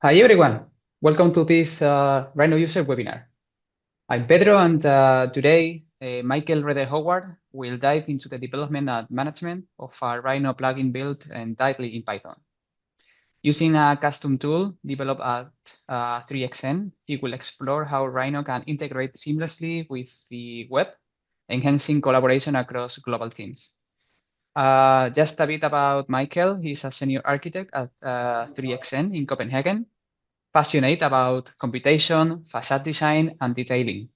Hi everyone, welcome to this Rhino user webinar. I'm Pedro, and today Michael Reder Howard will dive into the development and management of a Rhino plugin built entirely in Python. Using a custom tool developed at 3XN, he will explore how Rhino can integrate seamlessly with the web, enhancing collaboration across global teams. Just a bit about Michael. He's a senior architect at 3XN in Copenhagen, passionate about computation, facade design, and detailing.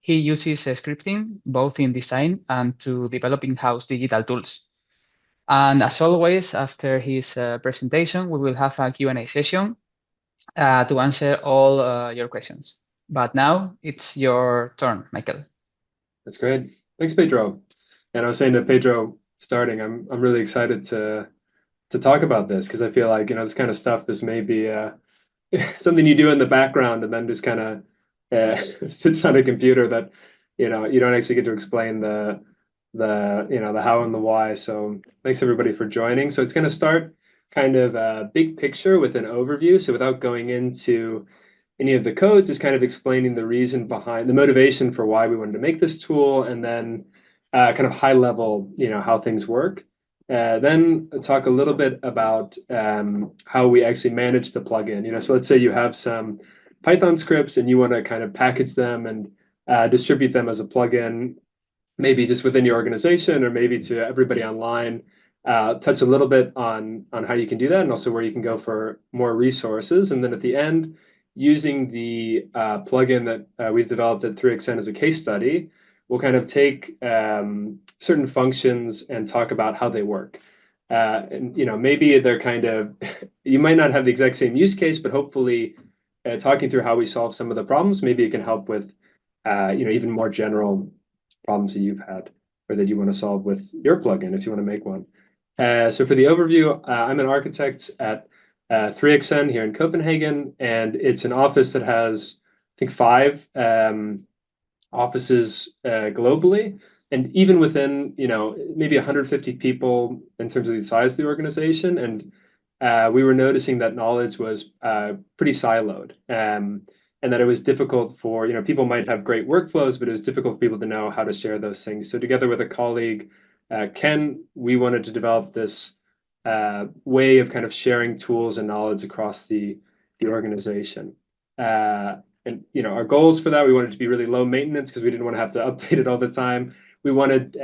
He uses scripting both in design and to develop in-house digital tools. And as always, after his presentation, we will have a Q&A session to answer all your questions. But now it's your turn, Michael. That's great. Thanks, Pedro. And I was saying to Pedro starting, I'm really excited to talk about this because I feel like, this kind of stuff, this may be something you do in the background and then just kind of sits on a computer that, you don't actually get to explain the how and the why. So thanks everybody for joining. So it's going to start kind of a big picture with an overview. So without going into any of the code, just kind of explaining the reason behind the motivation for why we wanted to make this tool, and then kind of high level, how things work. Then talk a little bit about how we actually manage the plugin. So let's say you have some Python scripts and you want to kind of package them and distribute them as a plugin, maybe just within your organization or maybe to everybody online. Touch a little bit on how you can do that and also where you can go for more resources. And then at the end, using the plugin that we've developed at 3XN as a case study, we'll kind of take certain functions and talk about how they work. And maybe they're kind of you might not have the exact same use case, but hopefully talking through how we solve some of the problems, maybe it can help with even more general problems that you've had or that you want to solve with your plugin if you want to make one. So for the overview, I'm an architect at 3XN here in Copenhagen, and it's an office that has, I think, 5 offices globally. And even within, maybe 150 people in terms of the size of the organization. And we were noticing that knowledge was pretty siloed. And that it was difficult for, people might have great workflows, but it was difficult for people to know how to share those things. So together with a colleague, Ken, we wanted to develop this way of kind of sharing tools and knowledge across the organization. And our goals for that, we wanted to be really low maintenance because we didn't want to have to update it all the time. We wanted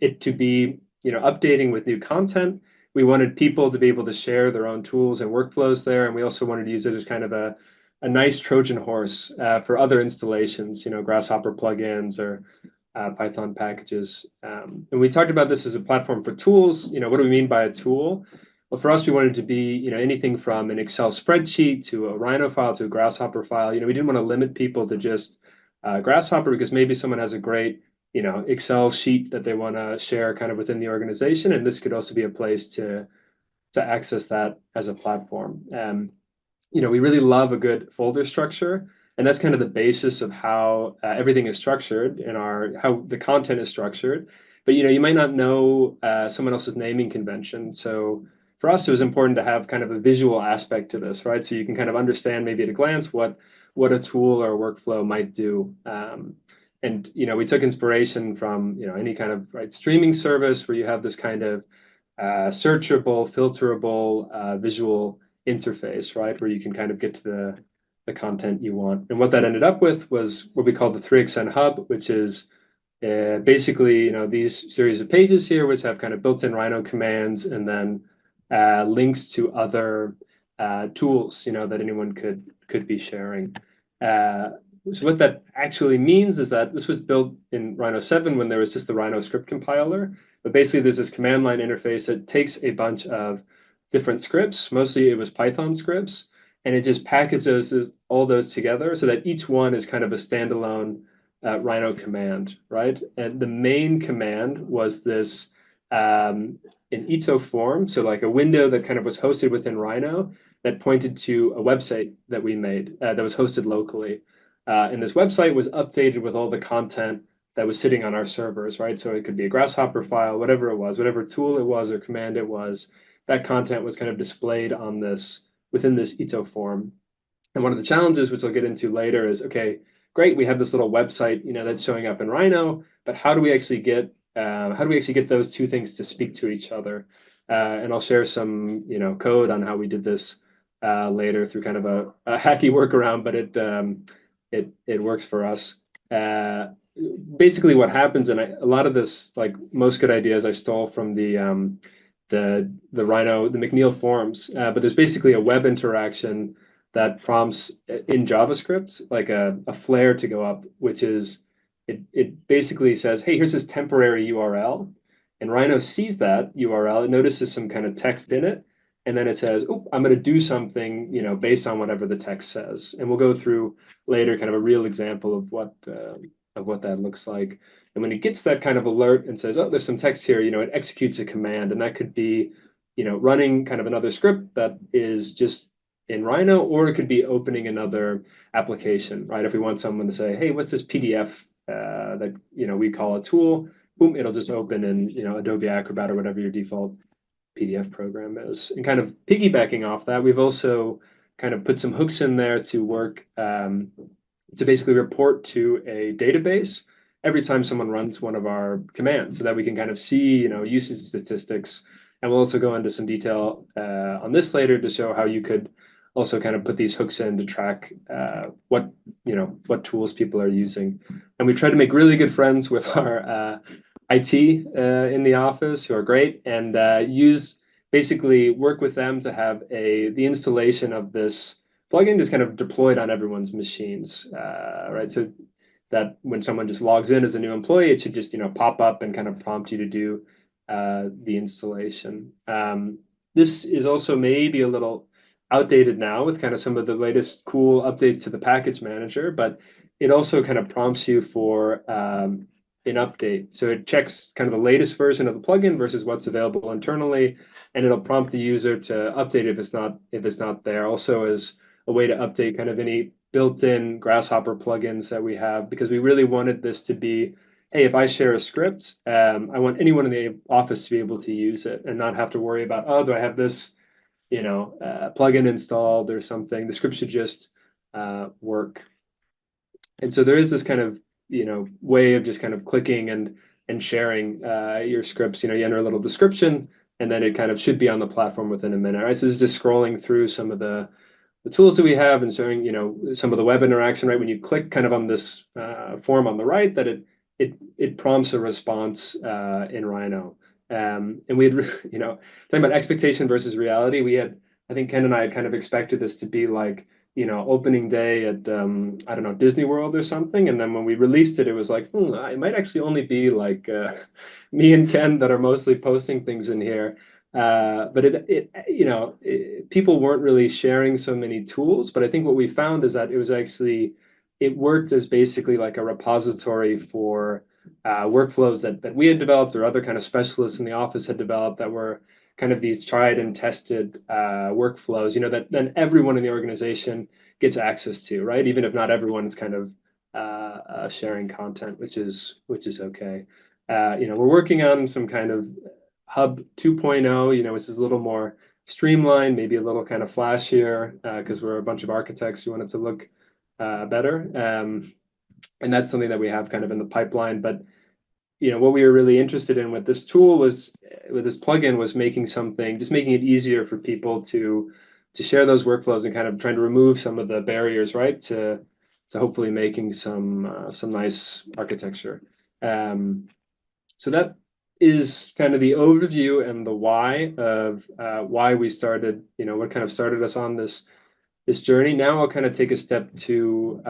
it to be updating with new content. We wanted people to be able to share their own tools and workflows there, and we also wanted to use it as kind of a nice Trojan horse for other installations, Grasshopper plugins or Python packages. And we talked about this as a platform for tools. What do we mean by a tool? Well, for us, we wanted to be, anything from an Excel spreadsheet to a Rhino file to a Grasshopper file. We didn't want to limit people to just Grasshopper because maybe someone has a great, Excel sheet that they want to share kind of within the organization, and this could also be a place to access that as a platform. We really love a good folder structure, and that's kind of the basis of how everything is structured in how the content is structured. But you might not know someone else's naming convention. So for us, it was important to have kind of a visual aspect to this, right? So you can kind of understand maybe at a glance what a tool or a workflow might do. And we took inspiration from any kind of streaming service where you have this kind of searchable, filterable visual interface, right, where you can kind of get to the content you want. And what that ended up with was what we call the 3XN Hub, which is basically these series of pages here, which have kind of built-in Rhino commands and then links to other tools that anyone could be sharing. So what that actually means is that this was built in Rhino 7 when there was just the Rhino Script Compiler. But basically, there's this command line interface that takes a bunch of different scripts. Mostly it was Python scripts, and it just packages all those together so that each one is kind of a standalone Rhino command, right? And the main command was this in ito form, so like a window that kind of was hosted within Rhino that pointed to a website that we made that was hosted locally. And this website was updated with all the content that was sitting on our servers, right? So it could be a Grasshopper file, whatever it was, whatever tool it was or command it was, that content was kind of displayed on this within this Ito form. And one of the challenges, which I'll get into later, is okay, great, we have this little website, that's showing up in Rhino, but how do we actually get those two things to speak to each other? And I'll share some, code on how we did this later through kind of a hacky workaround, but it works for us. Basically, what happens, and a lot of this, like most good ideas, I stole from the Rhino, the McNeil forms, but there's basically a web interaction that prompts in JavaScript like a flare to go up, which is it basically says, hey, here's this temporary URL, and Rhino sees that URL, it notices some kind of text in it, and then it says, oh, I'm going to do something, based on whatever the text says. And we'll go through later kind of a real example of what that looks like. And when it gets that kind of alert and says, oh, there's some text here, it executes a command, and that could be, running kind of another script that is just in Rhino, or it could be opening another application, right? If we want someone to say, hey, what's this PDF that we call a tool, boom, it'll just open in Adobe Acrobat or whatever your default PDF program is. And kind of piggybacking off that, we've also kind of put some hooks in there to work to basically report to a database every time someone runs one of our commands, so that we can kind of see usage statistics. And we'll also go into some detail on this later to show how you could also kind of put these hooks in to track what tools people are using. And we try to make really good friends with our IT in the office, who are great, and basically work with them to have the installation of this plugin just kind of deployed on everyone's machines, right? So that when someone just logs in as a new employee, it should just pop up and kind of prompt you to do the installation. This is also maybe a little outdated now with kind of some of the latest cool updates to the package manager, but it also kind of prompts you for an update. So it checks kind of the latest version of the plugin versus what's available internally, and it'll prompt the user to update if it's not there. Also as a way to update kind of any built-in Grasshopper plugins that we have, because we really wanted this to be, hey, if I share a script, I want anyone in the office to be able to use it and not have to worry about, oh, do I have this plugin installed or something. The script should just work. And so there is this kind of way of just kind of clicking and sharing your scripts. You enter a little description, and then it kind of should be on the platform within a minute. Right. So this is just scrolling through some of the tools that we have and showing some of the web interaction. Right, when you click kind of on this form on the right, that it prompts a response in Rhino. And we had, talking about expectation versus reality, I think Ken and I had kind of expected this to be like, opening day at, I don't know, Disney World or something. And then when we released it, it was like, it might actually only be like me and Ken that are mostly posting things in here. But people weren't really sharing so many tools. But I think what we found is that it worked as basically like a repository for workflows that we had developed or other kind of specialists in the office had developed that were kind of these tried and tested workflows, that then everyone in the organization gets access to, right? Even if not everyone is kind of sharing content, which is okay. We're working on some kind of Hub 2.0, which is a little more streamlined, maybe a little kind of flashier, because we're a bunch of architects who want it to look better. And that's something that we have kind of in the pipeline. But what we were really interested in with this tool with this plugin was making it easier for people to share those workflows and kind of trying to remove some of the barriers, right, to hopefully making some nice architecture. So that is kind of the overview and the why of why we started, what kind of started us on this journey. Now I'll kind of take a step to,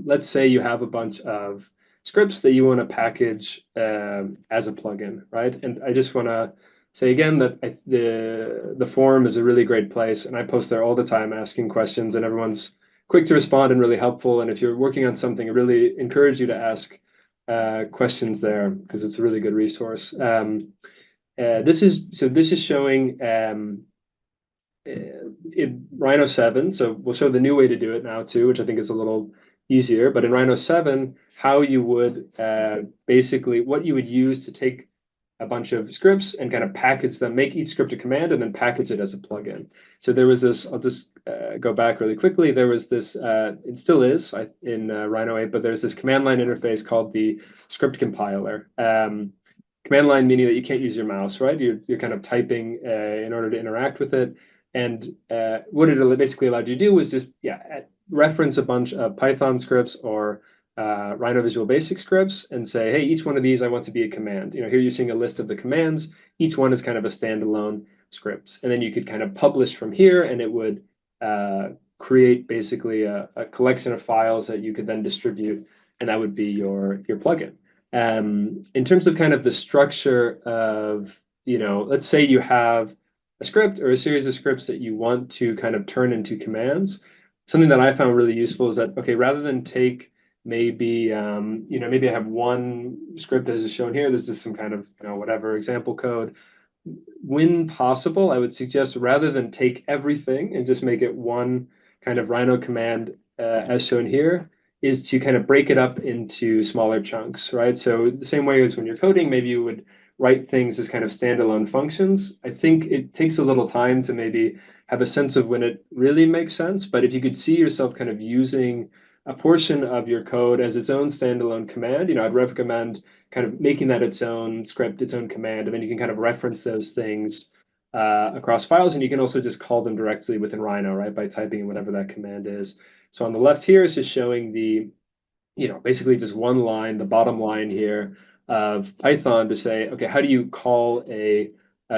let's say you have a bunch of scripts that you want to package as a plugin, right? And I just want to say again that the forum is a really great place, and I post there all the time asking questions, and everyone's quick to respond and really helpful. And if you're working on something, I really encourage you to ask questions there, because it's a really good resource. This is showing in Rhino 7, so we'll show the new way to do it now too, which I think is a little easier. But in Rhino 7, how you would basically what you would use to take a bunch of scripts and kind of package them, make each script a command, and then package it as a plugin. So there was this, I'll just go back really quickly. There was this, it still is in Rhino 8, but there's this command line interface called the Script Compiler. Command line meaning that you can't use your mouse, right? You're kind of typing in order to interact with it. And what it basically allowed you to do was just, reference a bunch of Python scripts or Rhino Visual Basic scripts and say, hey, each one of these I want to be a command. Here you're seeing a list of the commands. Each one is kind of a standalone script. And then you could kind of publish from here, and it would create basically a collection of files that you could then distribute, and that would be your plugin. In terms of kind of the structure of, let's say you have a script or a series of scripts that you want to kind of turn into commands. Something that I found really useful is that, okay, rather than take maybe, maybe I have one script as is shown here. This is some kind of, whatever example code. When possible, I would suggest rather than take everything and just make it one kind of Rhino command as shown here, is to kind of break it up into smaller chunks, right? So the same way as when you're coding, maybe you would write things as kind of standalone functions. I think it takes a little time to maybe have a sense of when it really makes sense. But if you could see yourself kind of using a portion of your code as its own standalone command, I'd recommend kind of making that its own script, its own command, and then you can kind of reference those things across files, and you can also just call them directly within Rhino, right, by typing in whatever that command is. So on the left here is just showing the, basically just one line, the bottom line here of Python to say, okay, how do you call a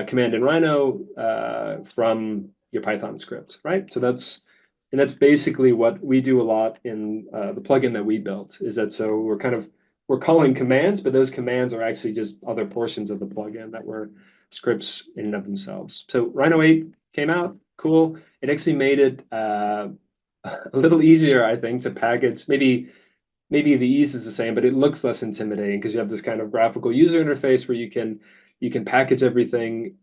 command in Rhino from your Python script, right? So that's basically what we do a lot in the plugin that we built, is that so we're calling commands, but those commands are actually just other portions of the plugin that were scripts in and of themselves. So Rhino 8 came out, cool. It actually made it a little easier, I think, to package. Maybe the ease is the same, but it looks less intimidating because you have this kind of graphical user interface where you can package everything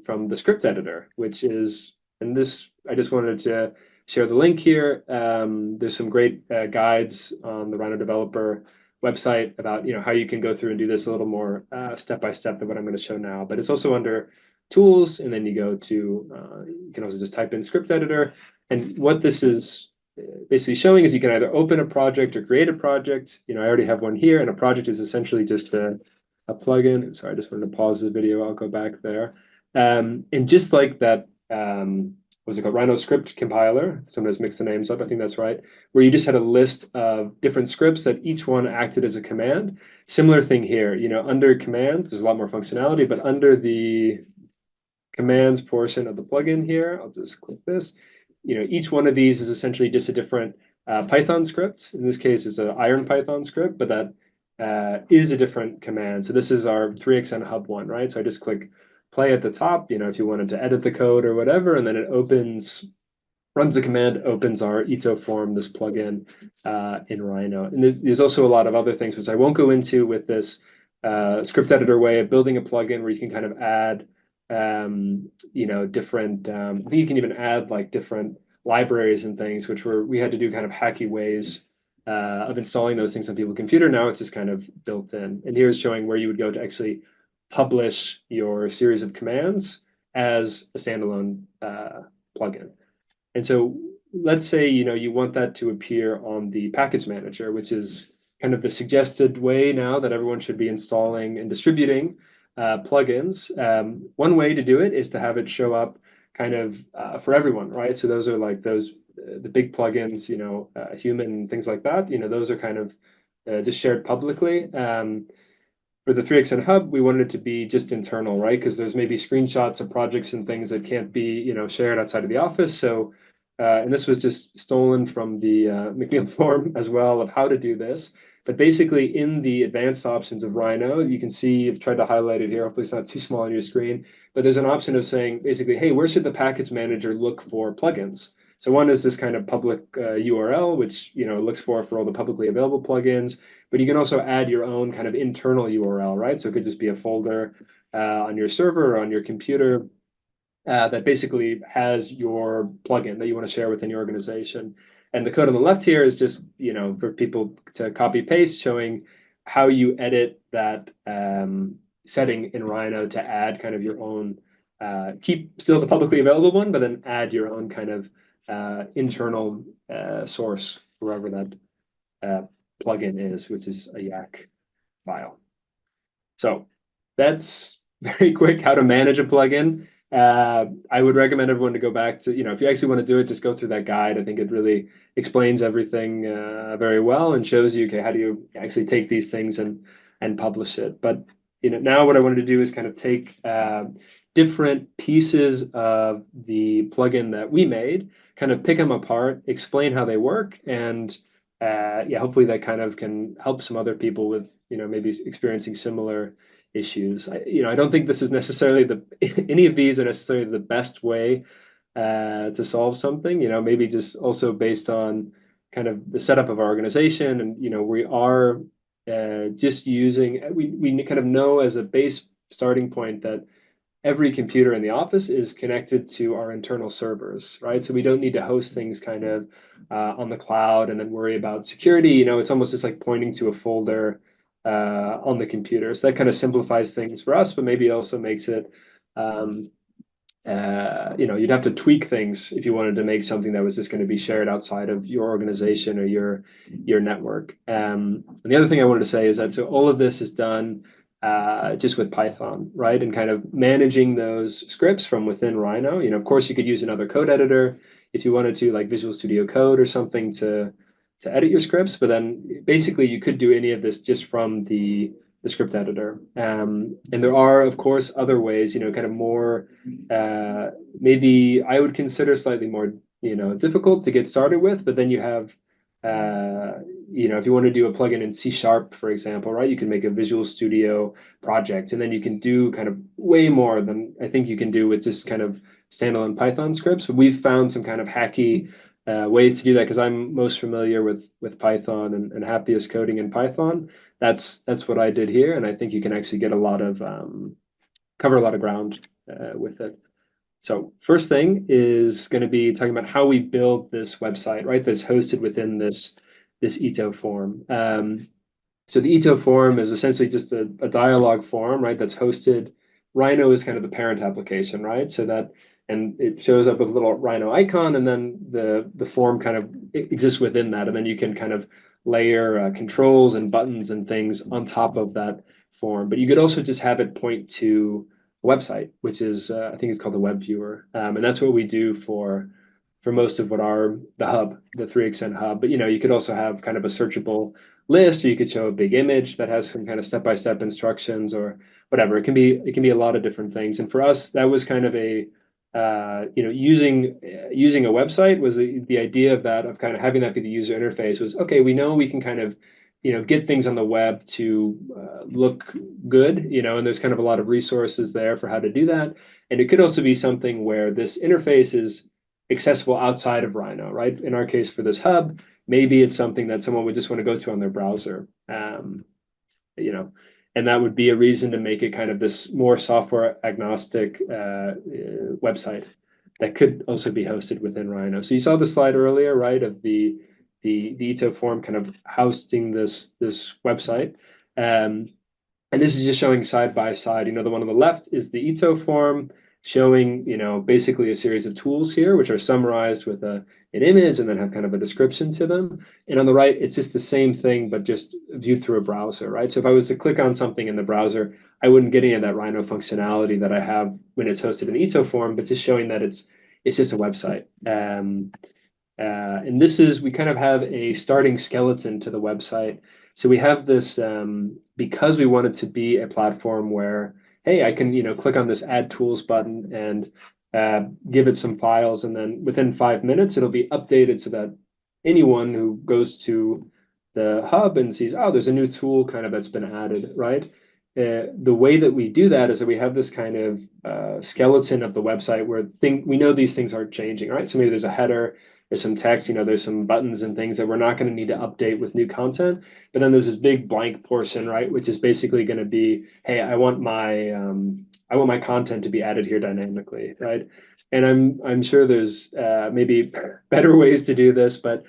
from the script editor, which is, and this, I just wanted to share the link here. There's some great guides on the Rhino developer website about how you can go through and do this a little more step by step than what I'm going to show now. But it's also under tools, and then you go to you can also just type in script editor. And what this is basically showing is you can either open a project or create a project. I already have one here, and a project is essentially just a plugin. Sorry, I just wanted to pause the video. I'll go back there. And just like that, what's it called? Rhino Script Compiler. Sometimes mix the names up. I think that's right. Where you just had a list of different scripts that each one acted as a command. Similar thing here. Under commands, there's a lot more functionality, but under the commands portion of the plugin here, I'll just click this. Each one of these is essentially just a different Python script. In this case, it's an Iron Python script, but that is a different command. So this is our 3xn hub one, right? So I just click play at the top, if you wanted to edit the code or whatever, and then it runs the command, opens our ito form, this plugin in Rhino. And there's also a lot of other things, which I won't go into with this script editor way of building a plugin where you can kind of add different, I think you can even add like different libraries and things, which we had to do kind of hacky ways of installing those things on people's computer. Now it's just kind of built in. And here's showing where you would go to actually publish your series of commands as a standalone plugin. And so let's say, you want that to appear on the package manager, which is kind of the suggested way now that everyone should be installing and distributing plugins. One way to do it is to have it show up kind of for everyone, right? So those are like the big plugins, human, things like that. Those are kind of just shared publicly. For the 3xn hub, we wanted it to be just internal, right? Because there's maybe screenshots of projects and things that can't be, shared outside of the office. So, and this was just stolen from the McNeil forum as well of how to do this. But basically, in the advanced options of Rhino, you can see, I've tried to highlight it here. Hopefully, it's not too small on your screen. But there's an option of saying, basically, hey, where should the package manager look for plugins? So one is this kind of public URL, which looks for all the publicly available plugins. But you can also add your own kind of internal URL, right? So it could just be a folder on your server or on your computer that basically has your plugin that you want to share within your organization. And the code on the left here is just, for people to copy paste, showing how you edit that setting in Rhino to add kind of your own, keep still the publicly available one, but then add your own kind of internal source, wherever that plugin is, which is a YAC file. So that's very quick how to manage a plugin. I would recommend everyone to go back to, if you actually want to do it, just go through that guide. I think it really explains everything very well and shows you, okay, how do you actually take these things and publish it. But now what I wanted to do is kind of take different pieces of the plugin that we made, kind of pick them apart, explain how they work, and yeah, hopefully that kind of can help some other people with, maybe experiencing similar issues. I don't think this is necessarily any of these are necessarily the best way to solve something. Maybe just also based on kind of the setup of our organization, and we are just using we kind of know as a base starting point that every computer in the office is connected to our internal servers, right? So we don't need to host things kind of on the cloud and then worry about security. It's almost just like pointing to a folder on the computer. So that kind of simplifies things for us, but maybe also makes it, you'd have to tweak things if you wanted to make something that was just going to be shared outside of your organization or your network. And the other thing I wanted to say is that so all of this is done just with Python, right? And kind of managing those scripts from within Rhino. Of course, you could use another code editor if you wanted to, like Visual Studio Code or something to edit your scripts. But then basically, you could do any of this just from the script editor. And there are, of course, other ways. Kind of more maybe I would consider slightly more difficult to get started with. But then you have if you want to do a plugin in C#, for example, right, you can make a Visual Studio project, and then you can do kind of way more than I think you can do with just kind of standalone Python scripts. But we've found some kind of hacky ways to do that because I'm most familiar with Python and happiest coding in Python. That's what I did here, and I think you can actually get a lot of cover a lot of ground with it. So first thing is going to be talking about how we build this website, right? That's hosted within this Ito form. So the Ito form is essentially just a dialog form, right? That's hosted. Rhino is kind of the parent application, right? And it shows up with a little Rhino icon, and then the form kind of exists within that, and then you can kind of layer controls and buttons and things on top of that form. But you could also just have it point to website, which is I think it's called the web viewer, and that's what we do for most of what are the hub, the 3xN hub. But you could also have kind of a searchable list, or you could show a big image that has some kind of step-by-step instructions or whatever. It can be a lot of different things. And for us, that was kind of a using a website was the idea of kind of having that be the user interface was okay. We know we can kind of get things on the web to look good, and there's kind of a lot of resources there for how to do that. And it could also be something where this interface is accessible outside of Rhino, right? In our case, for this hub, maybe it's something that someone would just want to go to on their browser, and that would be a reason to make it kind of this more software agnostic website that could also be hosted within Rhino. So you saw the slide earlier, right, of the Ito form kind of hosting this website. And this is just showing side by side. The one on the left is the Ito form showing, basically a series of tools here, which are summarized with an image and then have kind of a description to them. And on the right, it's just the same thing, but just viewed through a browser, right? So if I was to click on something in the browser, I wouldn't get any of that Rhino functionality that I have when it's hosted in the Ito form, but just showing that it's just a website. And this is, we kind of have a starting skeleton to the website. So we have this, because we want it to be a platform where, hey, I can, click on this Add Tools button and give it some files, and then within 5 minutes, it'll be updated so that anyone who goes to the hub and sees, oh, there's a new tool kind of that's been added, right? The way that we do that is that we have this kind of skeleton of the website where we know these things are changing, right? So maybe there's a header, there's some text, there's some buttons and things that we're not going to need to update with new content. But then there's this big blank portion, right, which is basically going to be, hey, I want my content to be added here dynamically, right? And I'm sure there's maybe better ways to do this, but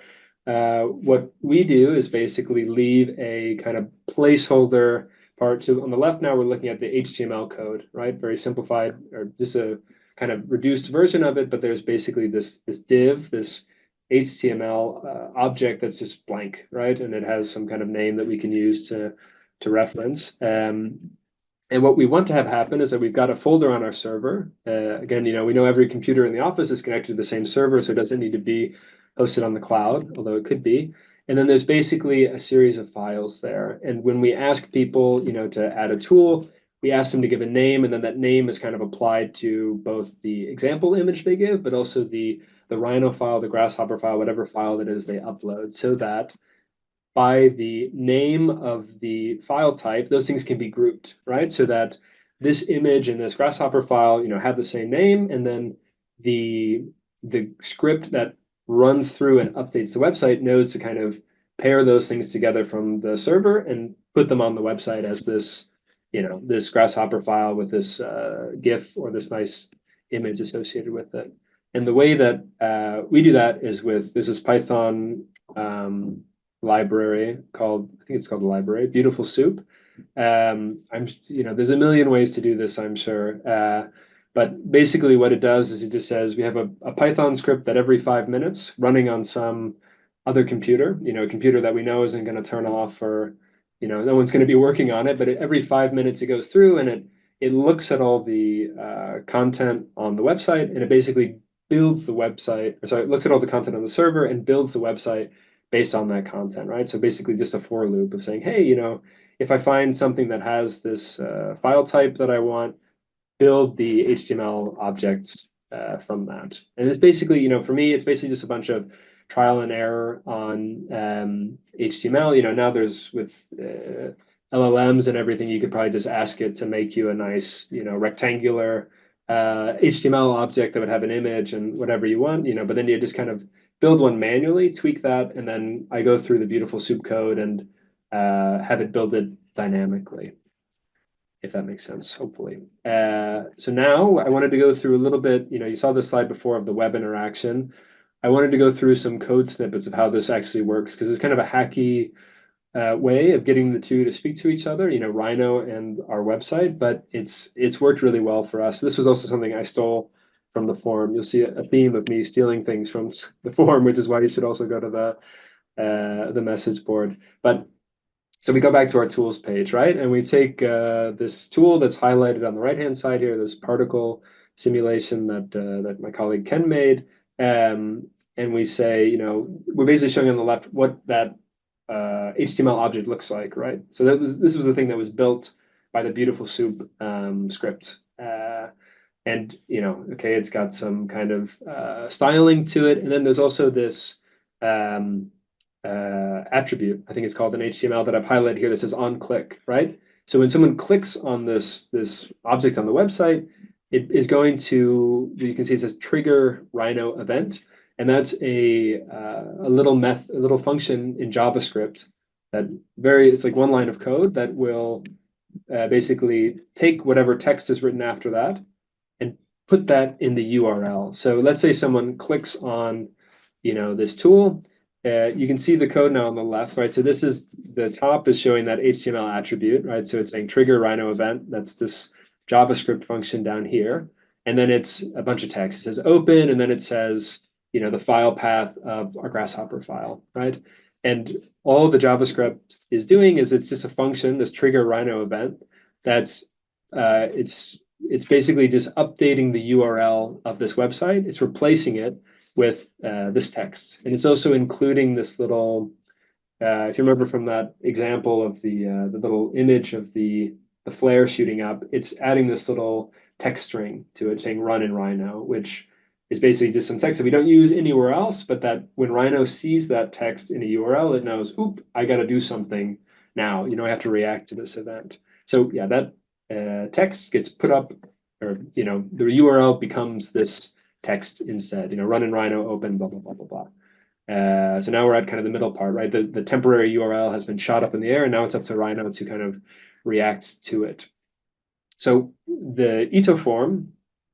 what we do is basically leave a kind of placeholder part. So on the left now, we're looking at the HTML code, right? Very simplified, or just a kind of reduced version of it, but there's basically this div, this HTML object that's just blank, right? And it has some kind of name that we can use to reference. And what we want to have happen is that we've got a folder on our server. Again, we know every computer in the office is connected to the same server, so it doesn't need to be hosted on the cloud, although it could be. And then there's basically a series of files there. And when we ask people, to add a tool, we ask them to give a name, and then that name is kind of applied to both the example image they give, but also the Rhino file, the Grasshopper file, whatever file that is they upload, so that by the name of the file type, those things can be grouped, right? So that this image and this Grasshopper file, have the same name, and then the script that runs through and updates the website knows to kind of pair those things together from the server and put them on the website as this, this Grasshopper file with this GIF or this nice image associated with it. And the way that we do that is with this Python library called, I think it's called the library, Beautiful Soup. There's a million ways to do this, I'm sure. But basically what it does is it just says we have a Python script that every 5 minutes running on some other computer, a computer that we know isn't going to turn off, or, no one's going to be working on it, but every 5 minutes it goes through and it looks at all the content on the website, and it basically builds the website, or sorry, it looks at all the content on the server and builds the website based on that content, right? So basically just a for loop of saying, hey, if I find something that has this file type that I want, build the HTML objects from that. And it's basically, for me, it's basically just a bunch of trial and error on HTML. Now there's with LLMs and everything, you could probably just ask it to make you a nice, rectangular HTML object that would have an image and whatever you want, but then you just kind of build one manually, tweak that, and then I go through the Beautiful Soup code and have it build it dynamically, if that makes sense, hopefully. So now I wanted to go through a little bit, you saw this slide before of the web interaction. I wanted to go through some code snippets of how this actually works, because it's kind of a hacky way of getting the two to speak to each other, Rhino and our website, but it's worked really well for us. This was also something I stole from the forum. You'll see a theme of me stealing things from the forum, which is why you should also go to the message board. But so we go back to our tools page, right? And we take this tool that's highlighted on the right-hand side here, this particle simulation that my colleague Ken made. And we say, we're basically showing on the left what that HTML object looks like, right? So this was the thing that was built by the Beautiful Soup script. And, okay, it's got some kind of styling to it. And then there's also this attribute, I think it's called an HTML, that I've highlighted here that says on click, right? So when someone clicks on this object on the website, it is going to, you can see it says trigger Rhino event. And that's a little function in JavaScript that it's like one line of code that will basically take whatever text is written after that and put that in the URL. So let's say someone clicks on, this tool. You can see the code now on the left, right? So this is, the top is showing that HTML attribute, right? So it's saying trigger Rhino event. That's this JavaScript function down here. And then it's a bunch of text. It says open, and then it says, the file path of our Grasshopper file, right? And all the JavaScript is doing is it's just a function, this trigger Rhino event, that's it's basically just updating the URL of this website. It's replacing it with this text, and it's also including this little. If you remember from that example of the little image of the flare shooting up, it's adding this little text string to it saying "run in Rhino," which is basically just some text that we don't use anywhere else, but that when Rhino sees that text in a URL, it knows, oop, I got to do something now. I have to react to this event. So yeah, that text gets put up, or the URL becomes this text instead. Run in Rhino, open, blah blah blah blah blah. So now we're at kind of the middle part, right? The temporary URL has been shot up in the air, and now it's up to Rhino to kind of react to it. So the ito form,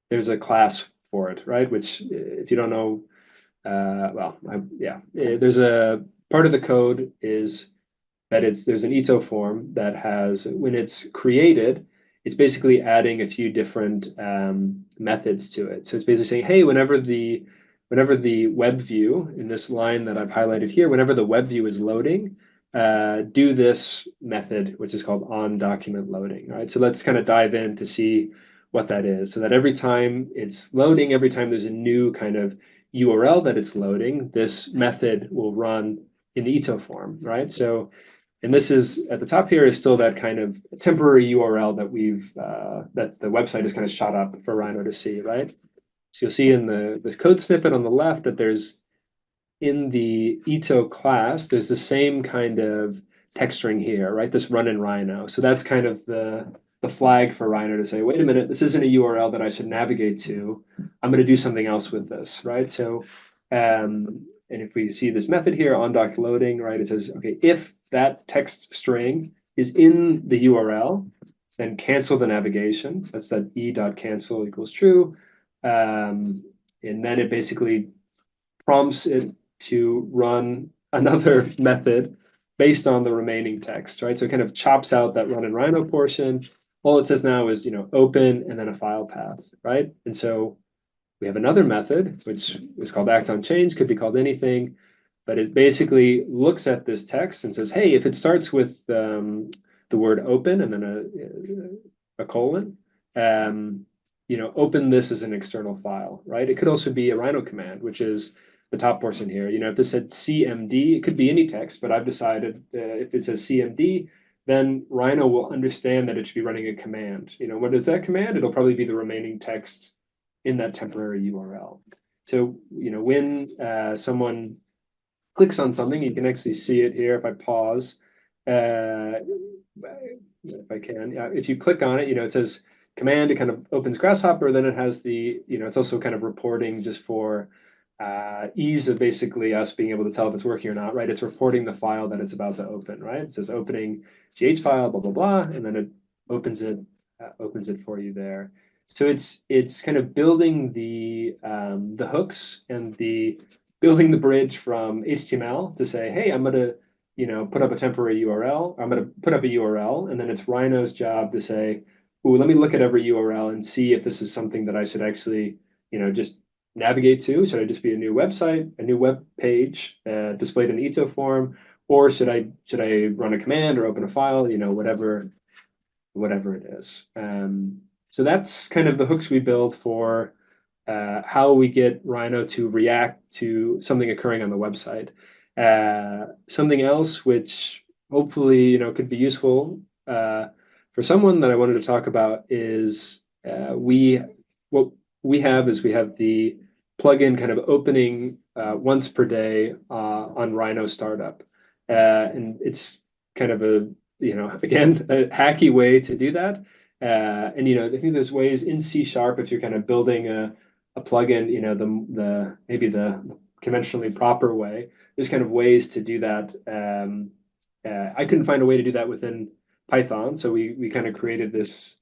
there's a class for it, right? Which, if you don't know, there's a part of the code is that there's an ito form that has, when it's created, it's basically adding a few different methods to it. So it's basically saying, hey, whenever the web view in this line that I've highlighted here, whenever the web view is loading, do this method, which is called on document loading. Right. So let's kind of dive in to see what that is. So that every time it's loading, every time there's a new kind of URL that it's loading, this method will run in the ito form, right? So, and this is at the top here is still that kind of temporary URL that that the website is kind of shot up for Rhino to see, right? So you'll see in this code snippet on the left that there's in the ito class, there's the same kind of text string here, right? This run in Rhino. So that's kind of the flag for Rhino to say, wait a minute, this isn't a URL that I should navigate to. I'm going to do something else with this, right? So, and if we see this method here, on doc loading, right, it says, okay, if that text string is in the URL, then cancel the navigation. That's that e.cancel equals true. And then it basically prompts it to run another method based on the remaining text, right? So it kind of chops out that run in Rhino portion. All it says now is, open and then a file path, right? And so we have another method, which is called act on change, could be called anything, but it basically looks at this text and says, hey, if it starts with the word open and then a colon, open this as an external file, right? It could also be a Rhino command, which is the top portion here. If this said CMD, it could be any text, but I've decided if it says CMD, then Rhino will understand that it should be running a command. What is that command? It'll probably be the remaining text in that temporary URL. So, when someone clicks on something, you can actually see it here if I pause. If I can, if you click on it, it says command, it kind of opens Grasshopper, then it has it's also kind of reporting just for ease of basically us being able to tell if it's working or not, right? It's reporting the file that it's about to open, right? It says opening GH file, blah, blah, blah, and then it opens it for you there. So it's kind of building the hooks and building the bridge from HTML to say, hey, I'm going to put up a temporary URL. I'm going to put up a URL, and then it's Rhino's job to say, ooh, let me look at every URL and see if this is something that I should actually, just navigate to. Should I just be a new website, a new web page displayed in ito form, or should I run a command or open a file, whatever it is. So that's kind of the hooks we build for how we get Rhino to react to something occurring on the website. Something else which hopefully could be useful for someone that I wanted to talk about is what we have the plugin kind of opening once per day on Rhino Startup, and it's kind of again a hacky way to do that. And I think there's ways in C# if you're kind of building a plugin, the maybe the conventionally proper way. There's kind of ways to do that. I couldn't find a way to do that within Python, so we kind of created this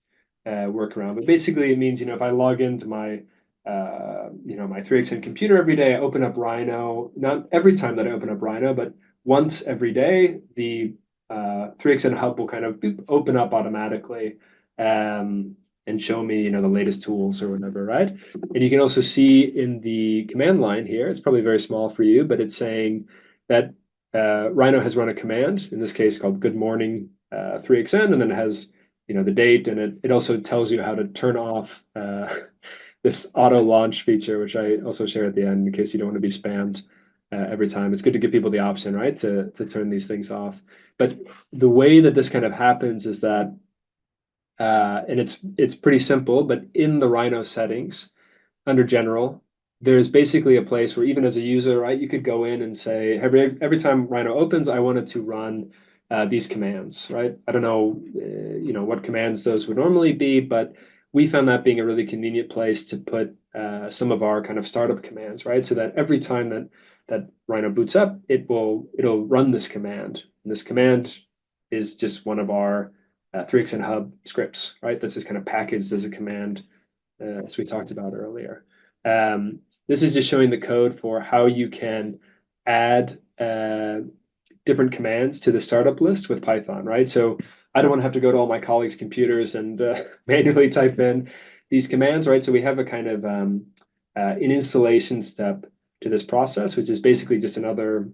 workaround. But basically, it means if I log into my my 3xN computer every day, I open up Rhino. Not every time that I open up Rhino, but once every day, the 3xN hub will kind of open up automatically and show me the latest tools or whatever, right? And you can also see in the command line here, it's probably very small for you, but it's saying that Rhino has run a command, in this case called good morning 3xN, and then it has the date, and it also tells you how to turn off this auto launch feature, which I also share at the end in case you don't want to be spammed every time. It's good to give people the option, right, to turn these things off. But the way that this kind of happens is that, and it's pretty simple, but in the Rhino settings, under general, there's basically a place where even as a user, right, you could go in and say, every time Rhino opens, I want it to run these commands, right? I don't know, what commands those would normally be, but we found that being a really convenient place to put some of our kind of startup commands, right? So that every time that Rhino boots up, it'll run this command. And this command is just one of our 3xN hub scripts, right? That's just kind of packaged as a command, as we talked about earlier. This is just showing the code for how you can add different commands to the startup list with Python, right? So I don't want to have to go to all my colleagues' computers and manually type in these commands, right? So we have a kind of an installation step to this process, which is basically just another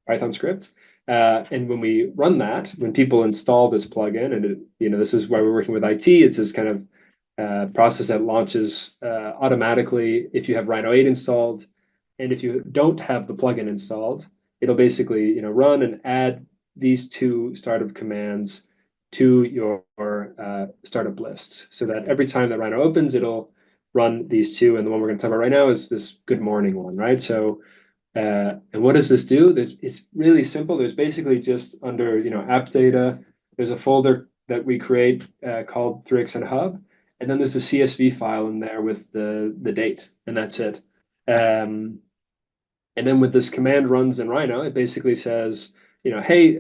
Python script. And when we run that, when people install this plugin, and this is why we're working with IT, it's this kind of process that launches automatically if you have Rhino 8 installed. And if you don't have the plugin installed, it'll basically run and add these two startup commands to your startup list, so that every time that Rhino opens, it'll run these two. And the one we're going to talk about right now is this good morning one, right? So, and what does this do? It's really simple. There's basically just under app data, there's a folder that we create called 3xn Hub, and then there's a CSV file in there with the date, and that's it. And then when this command runs in Rhino, it basically says, hey,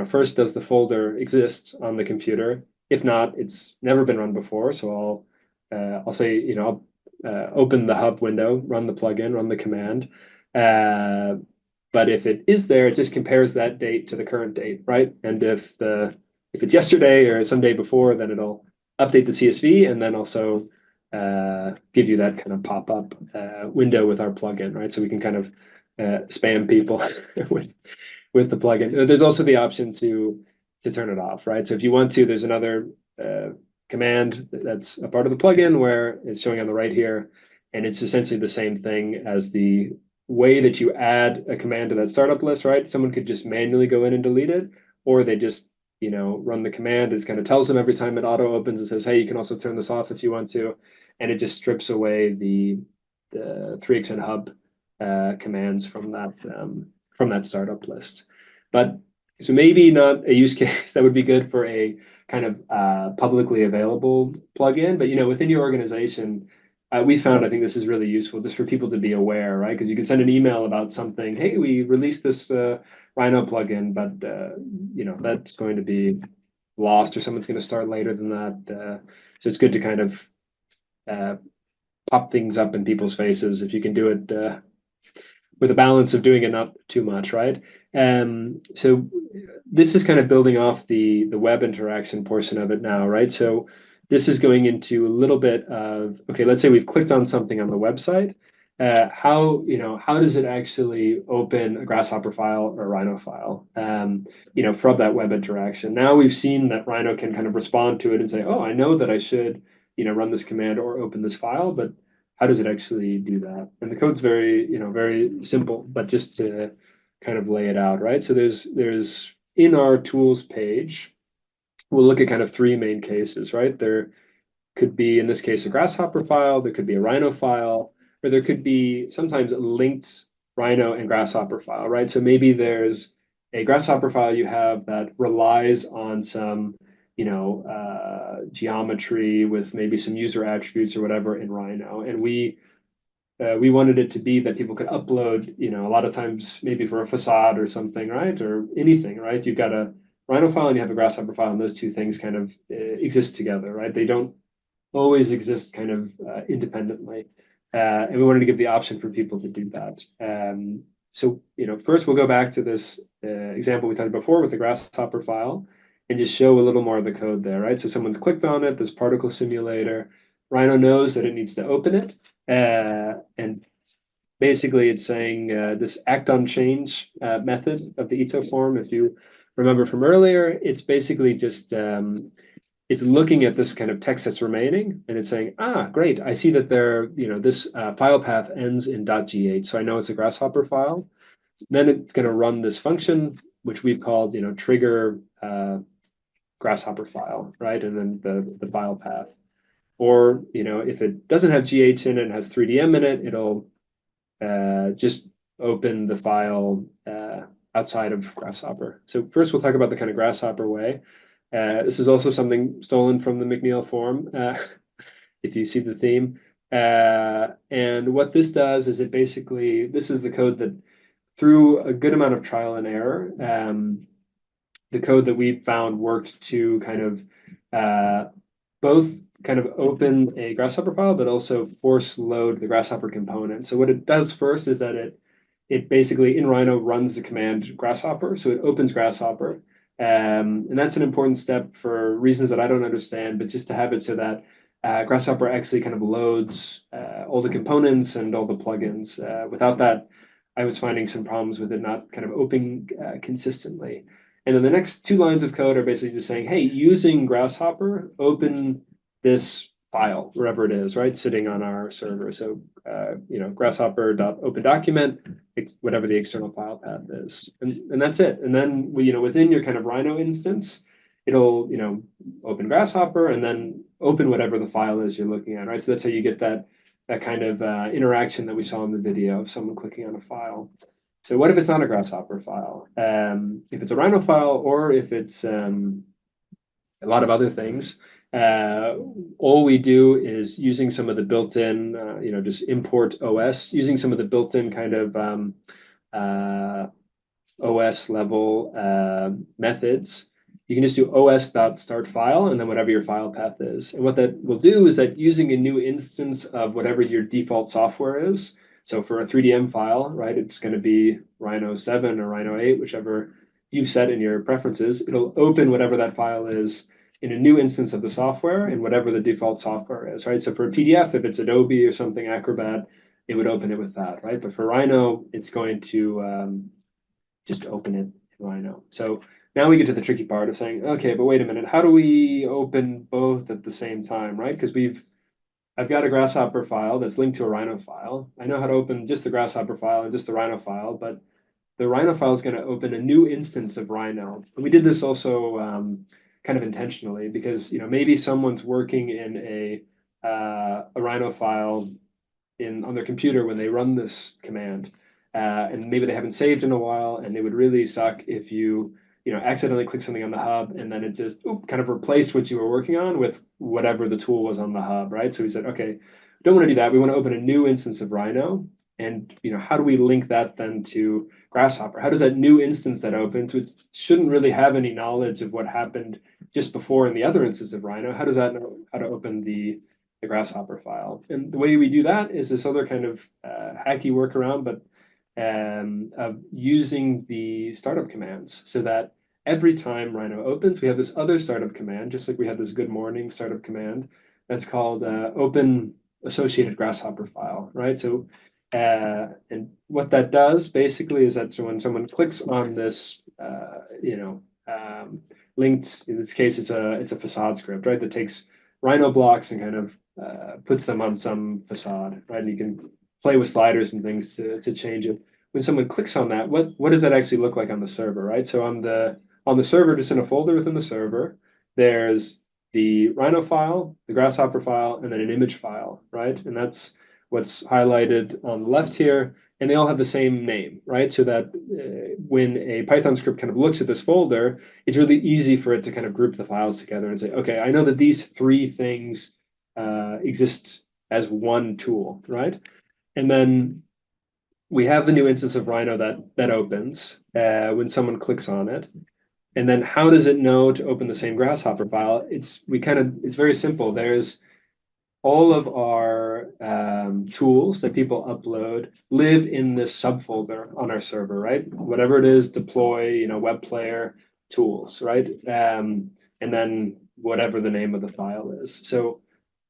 first, does the folder exist on the computer? If not, it's never been run before. So I'll say, I'll open the hub window, run the plugin, run the command. But if it is there, it just compares that date to the current date, right? And if it's yesterday or some day before, then it'll update the CSV and then also give you that kind of pop-up window with our plugin, right? So we can kind of spam people with the plugin. There's also the option to turn it off, right? So if you want to, there's another command that's a part of the plugin where it's showing on the right here, and it's essentially the same thing as the way that you add a command to that startup list, right? Someone could just manually go in and delete it, or they just run the command. It kind of tells them every time it auto opens, it says, hey, you can also turn this off if you want to, and it just strips away the 3xn Hub commands from that startup list. But so maybe not a use case that would be good for a kind of publicly available plugin, but within your organization, we found, I think this is really useful just for people to be aware, right? Because you can send an email about something, hey, we released this Rhino plugin, but that's going to be lost, or someone's going to start later than that. So it's good to kind of pop things up in people's faces if you can do it with a balance of doing it not too much, right? So this is kind of building off the web interaction portion of it now, right? So this is going into a little bit of, okay, let's say we've clicked on something on the website. How does it actually open a Grasshopper file or a Rhino file, from that web interaction? Now we've seen that Rhino can kind of respond to it and say, oh, I know that I should, run this command or open this file, but how does it actually do that? And the code's very, very simple, but just to kind of lay it out, right? So there's in our tools page, we'll look at kind of three main cases, right? There could be, in this case, a Grasshopper file, there could be a Rhino file, or there could be sometimes a linked Rhino and Grasshopper file, right? So maybe there's a Grasshopper file you have that relies on some geometry with maybe some user attributes or whatever in Rhino. And we wanted it to be that people could upload, a lot of times maybe for a facade or something, right? Or anything, right? You've got a Rhino file and you have a Grasshopper file, and those two things kind of exist together, right? They don't always exist kind of independently. And we wanted to give the option for people to do that. So, first we'll go back to this example we talked about before with the Grasshopper file and just show a little more of the code there, right? So someone's clicked on it, this particle simulator. Rhino knows that it needs to open it. And basically it's saying this act on change method of the ito form, if you remember from earlier, it's basically just it's looking at this kind of text that's remaining, and it's saying, great, I see that this file path ends in .g8, so I know it's a Grasshopper file. Then it's going to run this function, which we've called, trigger Grasshopper file, right? And then the file path. Or, if it doesn't have GH in it and has 3DM in it, it'll just open the file outside of Grasshopper. So first we'll talk about the kind of Grasshopper way. This is also something stolen from the McNeil form, if you see the theme. And what this does is this is the code that, through a good amount of trial and error, the code that we found worked to kind of both kind of open a Grasshopper file, but also force load the Grasshopper component. So what it does first is that it basically in Rhino runs the command Grasshopper. So it opens Grasshopper. And that's an important step for reasons that I don't understand, but just to have it so that Grasshopper actually kind of loads all the components and all the plugins. Without that, I was finding some problems with it not kind of opening consistently. And then the next two lines of code are basically just saying, hey, using Grasshopper, open this file, wherever it is, right, sitting on our server. So, grasshopper.open document, whatever the external file path is. And that's it. And then, within your kind of Rhino instance, it'll, open Grasshopper and then open whatever the file is you're looking at, right? So that's how you get that kind of interaction that we saw in the video of someone clicking on a file. So what if it's not a Grasshopper file? If it's a Rhino file, or if it's a lot of other things, all we do is using some of the built-in, just import OS, using some of the built-in kind of OS level methods. You can just do os.startFile and then whatever your file path is. And what that will do is that using a new instance of whatever your default software is, so for a 3DM file, right, it's going to be Rhino 7 or Rhino 8, whichever you've set in your preferences. It'll open whatever that file is in a new instance of the software and whatever the default software is, right? So for a PDF, if it's Adobe or something, Acrobat, it would open it with that, right? But for Rhino, it's going to just open it in Rhino. So now we get to the tricky part of saying, okay, but wait a minute, how do we open both at the same time, right? Because I've got a Grasshopper file that's linked to a Rhino file. I know how to open just the Grasshopper file and just the Rhino file, but the Rhino file is going to open a new instance of Rhino. And we did this also kind of intentionally because maybe someone's working in a Rhino file on their computer when they run this command, and maybe they haven't saved in a while, and it would really suck if you accidentally click something on the hub and then it just kind of replaced what you were working on with whatever the tool was on the hub, right? So we said, okay, we don't want to do that. We want to open a new instance of Rhino. And how do we link that then to Grasshopper? How does that new instance that opens, which shouldn't really have any knowledge of what happened just before in the other instance of Rhino, how does that know how to open the Grasshopper file? And the way we do that is this other kind of hacky workaround, but of using the startup commands so that every time Rhino opens, we have this other startup command, just like we had this good morning startup command that's called open associated Grasshopper file, right? So, and what that does basically is that when someone clicks on this, linked, in this case, it's a facade script, right? That takes Rhino blocks and kind of puts them on some facade, right? And you can play with sliders and things to change it. When someone clicks on that, what does that actually look like on the server, right? So on the server, just in a folder within the server, there's the Rhino file, the Grasshopper file, and then an image file, right? And that's what's highlighted on the left here. And they all have the same name, right? So that when a Python script kind of looks at this folder, it's really easy for it to kind of group the files together and say, okay, I know that these three things exist as one tool, right? And then we have the new instance of Rhino that opens when someone clicks on it. And then how does it know to open the same Grasshopper file? It's very simple. There's all of our tools that people upload live in this subfolder on our server, right? Whatever it is, deploy, web player tools, right? And then whatever the name of the file is. So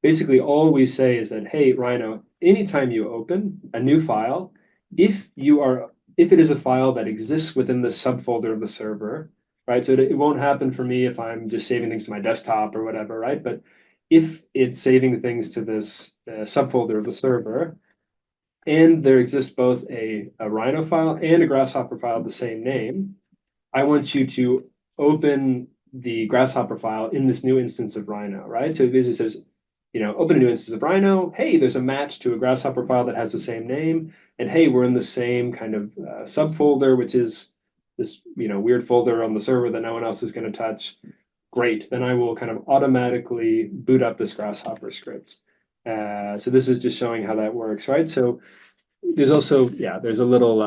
basically all we say is that, hey, Rhino, anytime you open a new file, if it is a file that exists within the subfolder of the server, right? So it won't happen for me if I'm just saving things to my desktop or whatever, right? But if it's saving things to this subfolder of the server, and there exists both a Rhino file and a Grasshopper file of the same name, I want you to open the Grasshopper file in this new instance of Rhino, right? So it basically says, open a new instance of Rhino. Hey, there's a match to a Grasshopper file that has the same name. And hey, we're in the same kind of subfolder, which is this, weird folder on the server that no one else is going to touch. Great. Then I will kind of automatically boot up this Grasshopper script. So this is just showing how that works, right? So there's also, there's a little,